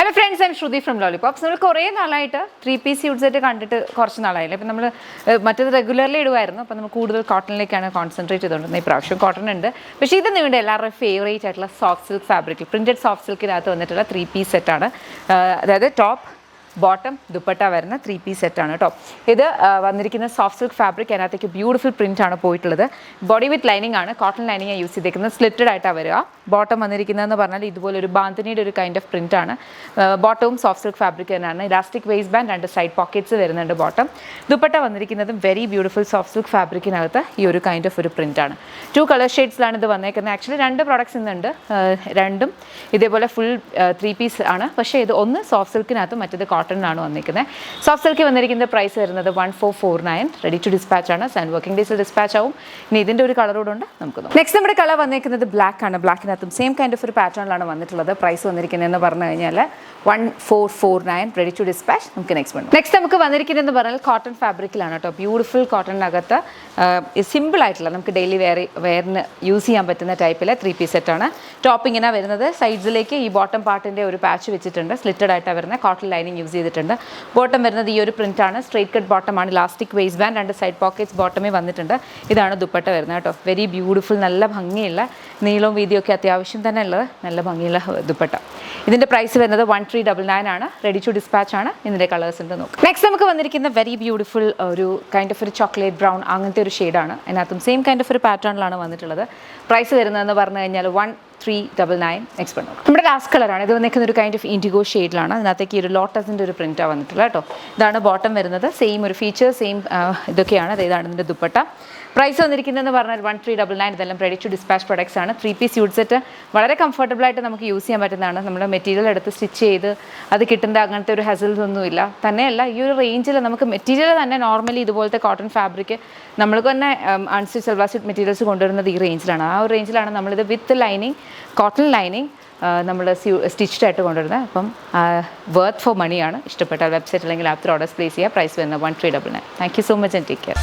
Hello friends, I am Shruti from lollipops. നമ്മൾ കുറേ നാളായിട്ട് 3-piece സ്യൂട്ട് സെറ്റ് കണ്ടിട്ട് കുറച്ച് നാളായില്ലേ. ഇപ്പം നമ്മൾ മറ്റേത് റെഗുലർലി ഇടുമായിരുന്നു. അപ്പം നമ്മൾ കൂടുതൽ കോട്ടണിലേക്കാണ് കോൺസെൻട്രേറ്റ് ചെയ്തുകൊണ്ടിരുന്നത്. ഈ പ്രാവശ്യം കോട്ടൺ ഉണ്ട്. പക്ഷേ ഇത് നിങ്ങളുടെ എല്ലാവരുടെയും ഫേവറേറ്റ് ആയിട്ടുള്ള സോഫ്റ്റ് സിൽക്ക് ഫാബ്രിക്കിൽ പ്രിൻറ്റഡ് സോഫ്റ്റ് സിൽക്കിനകത്ത് വന്നിട്ടുള്ള 3-piece സെറ്റാണ്. അതായത് ടോപ്പ് ബോട്ടം ദുപ്പട്ട വരുന്ന 3-piece സെറ്റാണ് കേട്ടോ. ഇത് വന്നിരിക്കുന്ന സോഫ്റ്റ് സിൽക്ക് ഫാബ്രിക്, അതിനകത്തേക്ക് ബ്യൂട്ടിഫുൾ പ്രിൻ്റ് ആണ് പോയിട്ടുള്ളത്. ബോഡി വിത്ത് ലൈനിങ് ആണ്, കോട്ടൺ ലൈനിങ് യൂസ് ചെയ്തേക്കുന്നത്. സ്ലിറ്റഡ് ആയിട്ടാണ് വരിക. ബോട്ടം വന്നിരിക്കുന്നതെന്ന് പറഞ്ഞാൽ ഇതുപോലെ ഒരു ബാന്തിനിയുടെ ഒരു കൈൻഡ് ഓഫ് പ്രിൻ്റ് ആണ്. ബോട്ടവും സോഫ്റ്റ് സിൽക്ക് ഫാബ്രിക് തന്നെയാണ്. Elastic waist band, 2 side pockets വരുന്നുണ്ട് ബോട്ടം. ദുപ്പട്ട വന്നിരിക്കുന്നതും വെരി ബ്യൂട്ടിഫുൾ സോഫ്റ്റ് സിൽക്ക് ഫാബ്രിക്കിനകത്ത് ഈ ഒരു കൈൻഡ് ഓഫ് ഒരു പ്രിൻ്റ് ആണ്. 2 കളർ ഷെയ്ഡ്സിലാണ് ഇത് വന്നേക്കുന്നത്. ആക്ച്വലി 2 പ്രോഡക്ട്സ് ഇന്നുണ്ട്. രണ്ടും ഇതേപോലെ ഫുൾ 3-piece ആണ്. പക്ഷേ ഇത് ഒന്ന് സോഫ്റ്റ് സിൽക്കിനകത്തും മറ്റേത് കോട്ടണിലാണ് വന്നിരിക്കുന്നത്. സോഫ്റ്റ് സിൽക്ക് വന്നിരിക്കുന്ന പ്രൈസ് വരുന്നത് 1449. റെഡി ടു ഡിസ്പാച്ച് ആണ്. 7 വർക്കിംഗ് ഡേയ്സിൽ ഡിസ്പാച്ച് ആവും. ഇനി ഇതിൻ്റെ ഒരു കളറോടുണ്ട് നമുക്ക് നോക്കാം. നെക്സ്റ്റ് നമ്മുടെ കളർ വന്നിരിക്കുന്നത് ബ്ലാക്ക് ആണ്. ബ്ലാക്കിനകത്തും സെയിം കൈൻഡ് ഓഫ് ഒരു പാറ്റേണിലാണ് വന്നിട്ടുള്ളത്. പ്രൈസ് വന്നിരിക്കുന്നതെന്ന് പറഞ്ഞു കഴിഞ്ഞാൽ 1449. Ready to dispatch. നമുക്ക് നെക്സ്റ്റ് നമുക്ക് വന്നിരിക്കുന്നതെന്ന് പറഞ്ഞാൽ കോട്ടൺ ഫാബ്രിക്കിലാണ് കേട്ടോ. ബ്യൂട്ടിഫുൾ കോട്ടണിനകത്ത് സിമ്പിൾ ആയിട്ടുള്ള നമുക്ക് ഡെയിലി വെയറിന് യൂസ് ചെയ്യാൻ പറ്റുന്ന ടൈപ്പിലെ 3-piece സെറ്റാണ്. ടോപ്പ് ഇങ്ങനെ വരുന്നത്. സൈഡ്സിലേക്ക് ഈ ബോട്ടം പാർട്ടിൻ്റെ ഒരു പാച്ച് വെച്ചിട്ടുണ്ട്. സ്ലിറ്റഡ് ആയിട്ടാണ് വരുന്നത്. കോട്ടൺ ലൈനിങ് യൂസ് ചെയ്തിട്ടുണ്ട്. ബോട്ടം വരുന്നത് ഈ ഒരു പ്രിൻ്റാണ്. സ്ട്രേറ്റ് കട്ട് ബോട്ടമാണ്. Elastic waist band, 2 side pockets ബോട്ടമേ വന്നിട്ടുണ്ട്. ഇതാണ് ദുപ്പട്ട വരുന്നത് കേട്ടോ. വെരി ബ്യൂട്ടിഫുൾ, നല്ല ഭംഗിയുള്ള നീളവും വീതിയൊക്കെ അത്യാവശ്യം തന്നെ ഉള്ളത് നല്ല ഭംഗിയുള്ള ദുപ്പട്ട. ഇതിൻ്റെ പ്രൈസ് വരുന്നത് 1399 ആണ്. റെഡി ടു ഡിസ്പാച്ച് ആണ്. ഇതിൻ്റെ കളേഴ്സ് ഉണ്ട് നോക്കാം. നെക്സ്റ്റ് നമുക്ക് വന്നിരിക്കുന്ന വെരി ബ്യൂട്ടിഫുൾ ഒരു കൈൻഡ് ഓഫ് ഒരു ചോക്ലേറ്റ് ബ്രൗൺ അങ്ങനത്തെ ഒരു ഷെയ്ഡാണ്. അതിനകത്തും സെയിം കൈൻഡ് ഓഫ് ഒരു പാറ്റേണിലാണ് വന്നിട്ടുള്ളത്. പ്രൈസ് വരുന്നതെന്ന് പറഞ്ഞു കഴിഞ്ഞാൽ 1399. നെക്സ്റ്റ് നോക്കാം. നമ്മുടെ ലാസ്റ്റ് കളറാണ്. ഇത് വന്നിരിക്കുന്ന ഒരു കൈൻഡ് ഓഫ് ഇൻഡിഗോ ഷെയ്ഡിലാണ്. അതിനകത്തേക്ക് ഒരു ലോട്ടസിൻ്റെ ഒരു പ്രിൻ്റാണ് വന്നിട്ടുള്ളത് കേട്ടോ. ഇതാണ് ബോട്ടം വരുന്നത്. സെയിം ഒരു ഫീച്ചർ, സെയിം ഇതൊക്കെയാണ്. ഇതാണ് ഇതിൻ്റെ ദുപ്പട്ട. പ്രൈസ് വന്നിരിക്കുന്നതെന്ന് പറഞ്ഞാൽ 1399. ഇതെല്ലാം റെഡി ടു ഡിസ്പാച്ച് പ്രൊഡക്ട്സ് ആണ്. 3-piece സ്യൂട്ട് സെറ്റ് വളരെ കംഫർട്ടബിൾ ആയിട്ട് നമുക്ക് യൂസ് ചെയ്യാൻ പറ്റുന്നതാണ്. നമ്മുടെ മെറ്റീരിയൽ എടുത്ത് സ്റ്റിച്ച് ചെയ്ത് അത് കിട്ടേണ്ട അങ്ങനത്തെ ഒരു ഹസൽസ് ഒന്നുമില്ല. തന്നെയല്ല, ഈ ഒരു റേഞ്ചിൽ നമുക്ക് മെറ്റീരിയൽ തന്നെ നോർമലി ഇതുപോലത്തെ കോട്ടൺ ഫാബ്രിക് നമ്മൾക്ക് തന്നെ അൺസ്റ്റിച്ച് സൽവാർ സ്യൂട്ട് മെറ്റീരിയൽസ് കൊണ്ടുവരുന്നത് ഈ റേഞ്ചിലാണ്. ആ ഒരു റേഞ്ചിലാണ് നമ്മളിത് വിത്ത് ലൈനിങ്, കോട്ടൺ ലൈനിങ് നമ്മൾ സ്റ്റിച്ച്ഡ് ആയിട്ട് കൊണ്ടുവരുന്നത്. അപ്പം വർത്ത് ഫോർ മണിയാണ്. ഇഷ്ടപ്പെട്ടാൽ വെബ്സൈറ്റ് അല്ലെങ്കിൽ ആപ്പിൽ ഓർഡേഴ്സ് പ്ലേസ് ചെയ്യുക. പ്രൈസ് വരുന്നത് 1399. Thank you so much and take care.